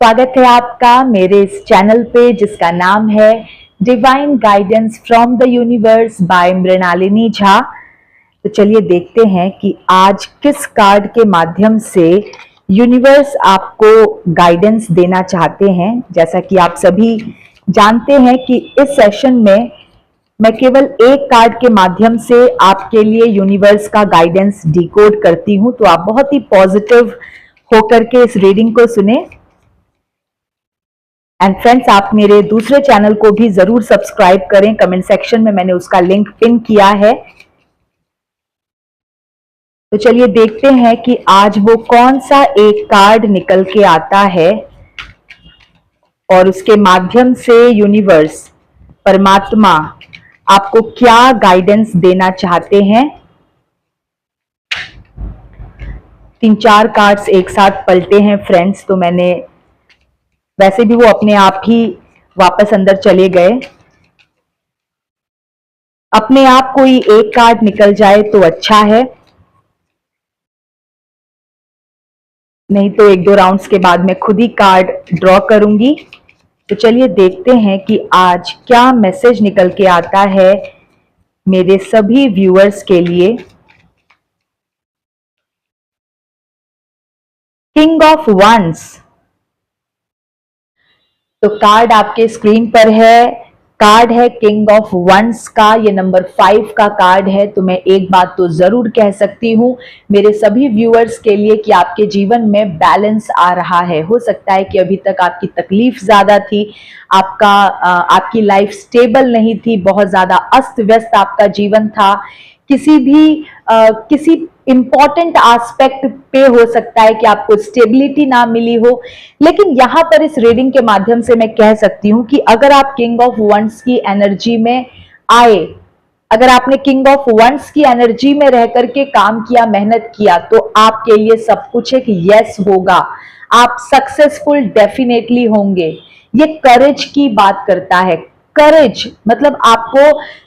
स्वागत है आपका मेरे इस चैनल पे जिसका नाम है divine guidance from the universe by Mrinalini Jha. तो चलिए देखते हैं कि आज किस कार्ड के माध्यम से यूनिवर्स आपको गाइडेंस देना चाहते हैं। जैसा कि आप सभी जानते हैं कि इस सेशन में मैं केवल एक कार्ड के माध्यम से आपके लिए यूनिवर्स का गाइडेंस डिकोड करती हूं, तो आप बहुत ही पॉजिटिव होकर के इस रीडिंग को सुने। एंड फ्रेंड्स, आप मेरे दूसरे चैनल को भी जरूर सब्सक्राइब करें, कमेंट सेक्शन में मैंने उसका लिंक पिन किया है। तो चलिए देखते हैं कि आज वो कौन सा एक कार्ड निकल के आता है और उसके माध्यम से यूनिवर्स, परमात्मा आपको क्या गाइडेंस देना चाहते हैं। 3-4 कार्ड्स एक साथ पलटे हैं फ्रेंड्स, तो मैंने वैसे भी वो अपने आप ही वापस अंदर चले गए। अपने आप कोई एक कार्ड निकल जाए तो अच्छा है, नहीं तो 1-2 राउंड्स के बाद मैं खुद ही कार्ड ड्रॉ करूंगी। तो चलिए देखते हैं कि आज क्या मैसेज निकल के आता है मेरे सभी व्यूअर्स के लिए। किंग ऑफ वंस, तो कार्ड आपके स्क्रीन पर है। कार्ड है किंग ऑफ वंस का, ये नंबर 5 का कार्ड है। तो मैं एक बात तो जरूर कह सकती हूँ मेरे सभी व्यूअर्स के लिए कि आपके जीवन में बैलेंस आ रहा है। हो सकता है कि अभी तक आपकी तकलीफ ज्यादा थी, आपकी लाइफ स्टेबल नहीं थी, बहुत ज्यादा अस्त व्यस्त आपका जीवन था। किसी इंपॉर्टेंट एस्पेक्ट पे हो सकता है कि आपको स्टेबिलिटी ना मिली हो, लेकिन यहां पर इस रीडिंग के माध्यम से मैं कह सकती हूं कि अगर आप किंग ऑफ वंस की एनर्जी में आए, अगर आपने किंग ऑफ वंस की एनर्जी में रह करके काम किया, मेहनत किया, तो आपके लिए सब कुछ एक यस होगा। आप सक्सेसफुल डेफिनेटली होंगे। ये करेज की बात करता है। करेज मतलब आपको,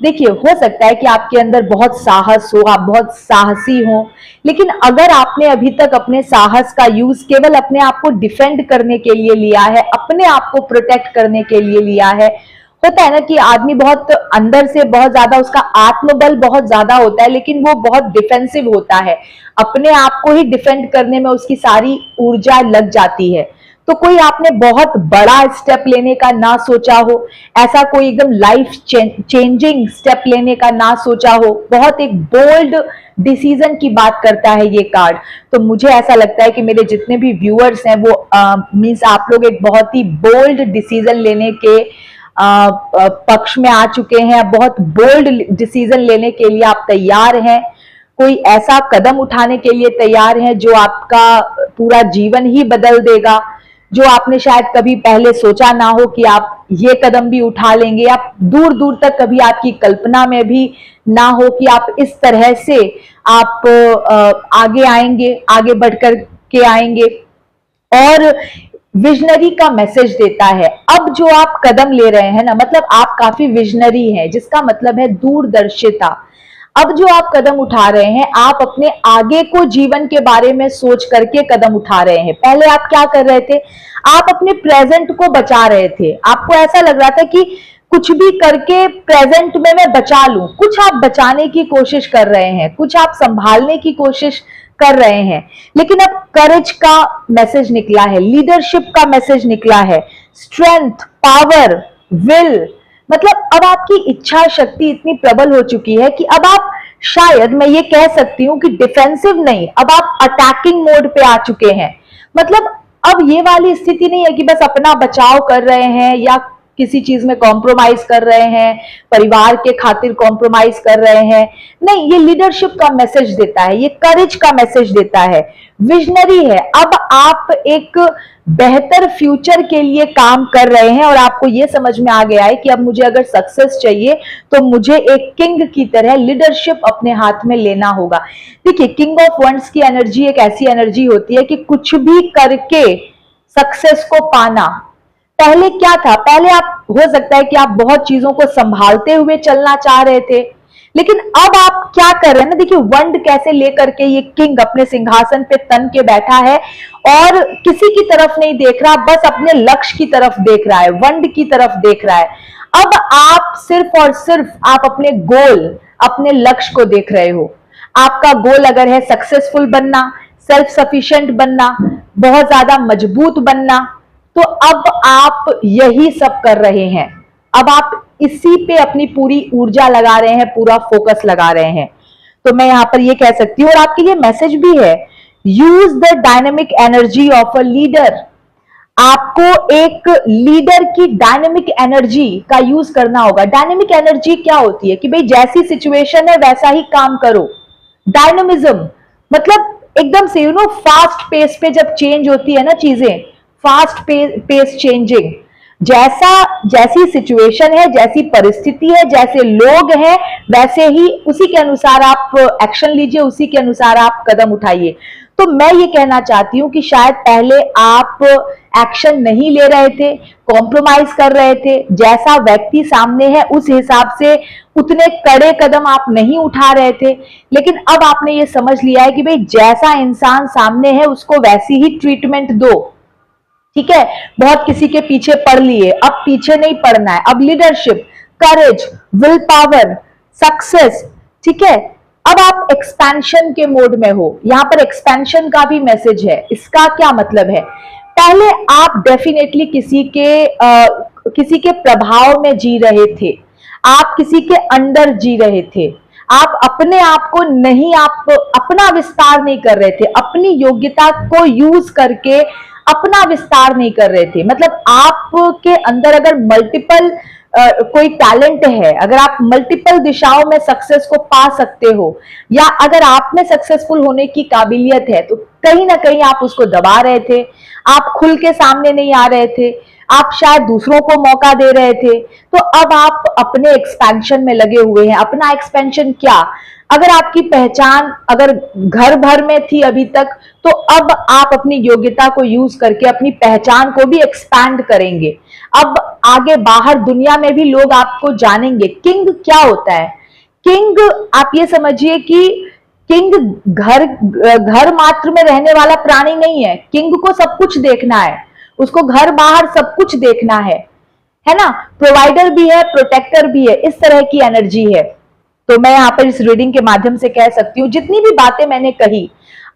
देखिए, हो सकता है कि आपके अंदर बहुत साहस हो, आप बहुत साहसी हो, लेकिन अगर आपने अभी तक अपने साहस का यूज केवल अपने आप को डिफेंड करने के लिए लिया है, अपने आप को प्रोटेक्ट करने के लिए लिया है, होता है ना कि आदमी बहुत अंदर से बहुत ज्यादा, उसका आत्मबल बहुत ज्यादा होता है, लेकिन वो बहुत डिफेंसिव होता है, अपने आप को ही डिफेंड करने में उसकी सारी ऊर्जा लग जाती है। तो कोई आपने बहुत बड़ा स्टेप लेने का ना सोचा हो, ऐसा कोई एकदम लाइफ चेंजिंग स्टेप लेने का ना सोचा हो, बहुत एक बोल्ड डिसीजन की बात करता है ये कार्ड। तो मुझे ऐसा लगता है कि मेरे जितने भी व्यूअर्स हैं वो मींस आप लोग एक बहुत ही बोल्ड डिसीजन लेने के पक्ष में आ चुके हैं। बहुत बोल्ड डिसीजन लेने के लिए आप तैयार हैं, कोई ऐसा कदम उठाने के लिए तैयार हैं जो आपका पूरा जीवन ही बदल देगा, जो आपने शायद कभी पहले सोचा ना हो कि आप ये कदम भी उठा लेंगे, आप दूर दूर तक कभी आपकी कल्पना में भी ना हो कि आप इस तरह से आप आगे आएंगे, आगे बढ़कर के आएंगे। और विजनरी का मैसेज देता है। अब जो आप कदम ले रहे हैं ना, मतलब आप काफी विजनरी हैं, जिसका मतलब है दूरदर्शिता। अब जो आप कदम उठा रहे हैं, आप अपने आगे को जीवन के बारे में सोच करके कदम उठा रहे हैं। पहले आप क्या कर रहे थे, आप अपने प्रेजेंट को बचा रहे थे। आपको ऐसा लग रहा था कि कुछ भी करके प्रेजेंट में मैं बचा लूं। कुछ आप बचाने की कोशिश कर रहे हैं, कुछ आप संभालने की कोशिश कर रहे हैं, लेकिन अब करेज का मैसेज निकला है, लीडरशिप का मैसेज निकला है, स्ट्रेंथ, पावर, विल, मतलब अब आपकी इच्छा शक्ति इतनी प्रबल हो चुकी है कि अब आप, शायद मैं ये कह सकती हूं कि डिफेंसिव नहीं, अब आप अटैकिंग मोड पे आ चुके हैं। मतलब अब ये वाली स्थिति नहीं है कि बस अपना बचाव कर रहे हैं या किसी चीज में कॉम्प्रोमाइज कर रहे हैं, परिवार के खातिर कॉम्प्रोमाइज कर रहे हैं। नहीं, ये लीडरशिप का मैसेज देता है, ये करेज का मैसेज देता है, विजनरी है। अब आप एक बेहतर फ्यूचर के लिए काम कर रहे हैं और आपको ये समझ में आ गया है कि अब मुझे अगर सक्सेस चाहिए तो मुझे एक किंग की तरह लीडरशिप अपने हाथ में लेना होगा। देखिए, किंग ऑफ वंड्स की एनर्जी एक ऐसी एनर्जी होती है कि कुछ भी करके सक्सेस को पाना। पहले क्या था, पहले आप, हो सकता है कि आप बहुत चीजों को संभालते हुए चलना चाह रहे थे, लेकिन अब आप क्या कर रहे हैं ना, देखिए वंड कैसे लेकर के ये किंग अपने सिंहासन पे तन के बैठा है और किसी की तरफ नहीं देख रहा, बस अपने लक्ष्य की तरफ देख रहा है, वंड की तरफ देख रहा है। अब आप सिर्फ और सिर्फ आप अपने गोल, अपने लक्ष्य को देख रहे हो। आपका गोल अगर है सक्सेसफुल बनना, सेल्फ सफिशिएंट बनना, बहुत ज्यादा मजबूत बनना, तो अब आप यही सब कर रहे हैं। अब आप इसी पे अपनी पूरी ऊर्जा लगा रहे हैं, पूरा फोकस लगा रहे हैं। तो मैं यहां पर ये कह सकती हूँ, और आपके लिए मैसेज भी है, use the dynamic energy of a leader. आपको एक लीडर की डायनेमिक एनर्जी का यूज करना होगा। डायनेमिक एनर्जी क्या होती है कि भाई जैसी सिचुएशन है वैसा ही काम करो। डायनेमिज्म मतलब एकदम से फास्ट पेस पे जब चेंज होती है ना चीजें, फास्ट पेस चेंजिंग, जैसी सिचुएशन है, जैसी परिस्थिति है, जैसे लोग हैं, वैसे ही उसी के अनुसार आप एक्शन लीजिए, उसी के अनुसार आप कदम उठाइए। तो मैं ये कहना चाहती हूं कि शायद पहले आप एक्शन नहीं ले रहे थे, कॉम्प्रोमाइज कर रहे थे, जैसा व्यक्ति सामने है उस हिसाब से उतने कड़े कदम आप नहीं उठा रहे थे, लेकिन अब आपने ये समझ लिया है कि भाई जैसा इंसान सामने है उसको वैसी ही ट्रीटमेंट दो। ठीक है, बहुत किसी के पीछे पड़ लिए, अब पीछे नहीं पड़ना है। अब leadership, courage, will power, success, ठीक है। अब आप एक्सपेंशन के मोड में हो। यहां पर एक्सपेंशन का भी मैसेज है। इसका क्या मतलब है, पहले आप डेफिनेटली किसी के प्रभाव में जी रहे थे, आप किसी के अंडर जी रहे थे, आप अपने आप को नहीं, आप अपना विस्तार नहीं कर रहे थे, अपनी योग्यता को यूज करके अपना विस्तार नहीं कर रहे थे। मतलब आपके अंदर अगर मल्टीपल कोई टैलेंट है, अगर आप मल्टीपल दिशाओं में सक्सेस को पा सकते हो, या अगर आप में सक्सेसफुल होने की काबिलियत है, तो कहीं ना कहीं आप उसको दबा रहे थे, आप खुल के सामने नहीं आ रहे थे, आप शायद दूसरों को मौका दे रहे थे। तो अब आप अपने एक्सपेंशन में लगे हुए हैं। अपना एक्सपेंशन क्या, अगर आपकी पहचान अगर घर भर में थी अभी तक, तो अब आप अपनी योग्यता को यूज करके अपनी पहचान को भी एक्सपैंड करेंगे। अब आगे बाहर दुनिया में भी लोग आपको जानेंगे। किंग क्या होता है, किंग आप ये समझिए कि किंग घर मात्र में रहने वाला प्राणी नहीं है। किंग को सब कुछ देखना है, उसको घर बाहर सब कुछ देखना है ना। प्रोवाइडर भी है, प्रोटेक्टर भी है, इस तरह की एनर्जी है। तो मैं यहाँ पर इस रीडिंग के माध्यम से कह सकती हूँ, जितनी भी बातें मैंने कही,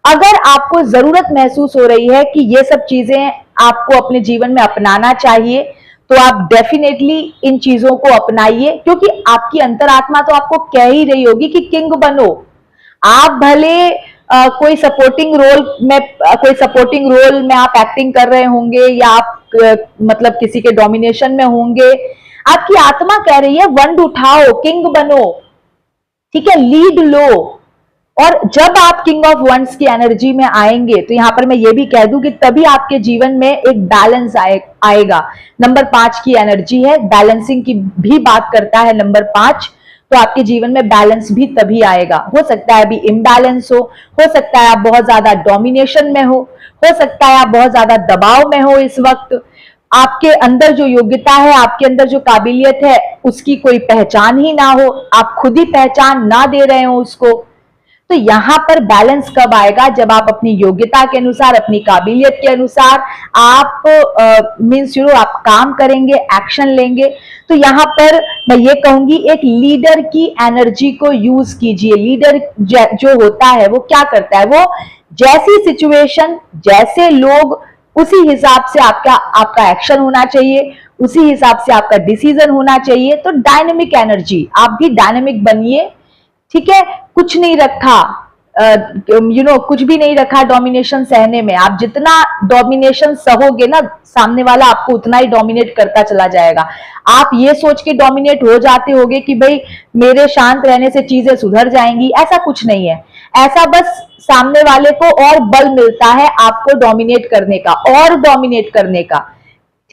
अगर आपको जरूरत महसूस हो रही है कि ये सब चीजें आपको अपने जीवन में अपनाना चाहिए, तो आप डेफिनेटली इन चीजों को अपनाइए, क्योंकि आपकी अंतरात्मा तो आपको कह ही रही होगी कि किंग बनो। आप भले कोई सपोर्टिंग रोल में आप एक्टिंग कर रहे होंगे, या आप मतलब किसी के डोमिनेशन में होंगे, आपकी आत्मा कह रही है वंड उठाओ, किंग बनो, ठीक है, लीड लो। और जब आप किंग ऑफ वंड्स की एनर्जी में आएंगे, तो यहां पर मैं ये भी कह दूं कि तभी आपके जीवन में एक बैलेंस आएगा। नंबर 5 की एनर्जी है, बैलेंसिंग की भी बात करता है नंबर 5। तो आपके जीवन में बैलेंस भी तभी आएगा। हो सकता है अभी इम्बैलेंस हो सकता है आप बहुत ज्यादा डोमिनेशन में हो सकता है आप बहुत ज्यादा दबाव में हो। इस वक्त आपके अंदर जो योग्यता है, आपके अंदर जो काबिलियत है, उसकी कोई पहचान ही ना हो, आप खुद ही पहचान ना दे रहे हो उसको। तो यहां पर बैलेंस कब आएगा, जब आप अपनी योग्यता के अनुसार, अपनी काबिलियत के अनुसार आप आप काम करेंगे, एक्शन लेंगे। तो यहां पर मैं ये कहूंगी, एक लीडर की एनर्जी को यूज कीजिए। लीडर जो होता है वो क्या करता है, वो जैसी सिचुएशन, जैसे लोग, उसी हिसाब से आपका एक्शन होना चाहिए, उसी हिसाब से आपका डिसीजन होना चाहिए। तो डायनेमिक एनर्जी, आप भी डायनेमिक बनिए, ठीक है। कुछ नहीं रखा, कुछ भी नहीं रखा डोमिनेशन सहने में। आप जितना डोमिनेशन सहोगे ना, सामने वाला आपको उतना ही डोमिनेट करता चला जाएगा। आप ये सोच के डोमिनेट हो जाते होगे कि भाई मेरे शांत रहने से चीजें सुधर जाएंगी, ऐसा कुछ नहीं है। ऐसा बस सामने वाले को और बल मिलता है आपको डोमिनेट करने का, और डोमिनेट करने का,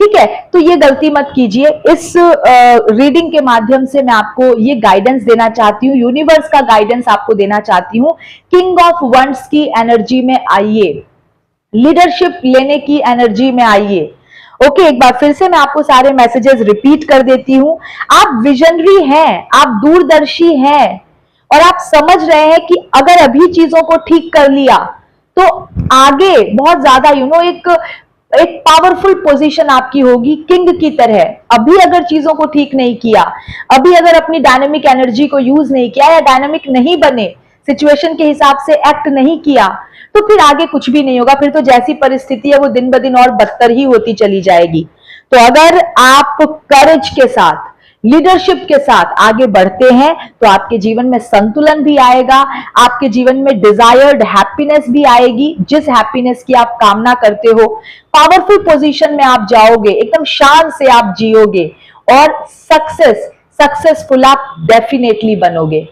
ठीक है। तो ये गलती मत कीजिए। इस रीडिंग के माध्यम से मैं आपको ये गाइडेंस देना चाहती हूँ, यूनिवर्स का गाइडेंस आपको देना चाहती हूँ। किंग ऑफ वंड्स की एनर्जी में आइए, लीडरशिप लेने की एनर्जी में आइए। ओके, एक बार फिर से मैं आपको सारे मैसेजेस रिपीट कर देती हूँ। आप विजनरी हैं, आप दूरदर्शी हैं, और आप समझ रहे हैं कि अगर अभी चीजों को ठीक कर लिया तो आगे बहुत ज्यादा एक एक पावरफुल पोजीशन आपकी होगी किंग की तरह। अभी अगर चीजों को ठीक नहीं किया, अभी अगर अपनी डायनेमिक एनर्जी को यूज नहीं किया या डायनेमिक नहीं बने, सिचुएशन के हिसाब से एक्ट नहीं किया, तो फिर आगे कुछ भी नहीं होगा। फिर तो जैसी परिस्थिति है वो दिन ब दिन और बदतर ही होती चली जाएगी। तो अगर आप करेज के साथ, लीडरशिप के साथ आगे बढ़ते हैं तो आपके जीवन में संतुलन भी आएगा, आपके जीवन में डिजायर्ड हैप्पीनेस भी आएगी, जिस हैप्पीनेस की आप कामना करते हो। पावरफुल पोजीशन में आप जाओगे, एकदम शान से आप जियोगे और सक्सेसफुल आप डेफिनेटली बनोगे।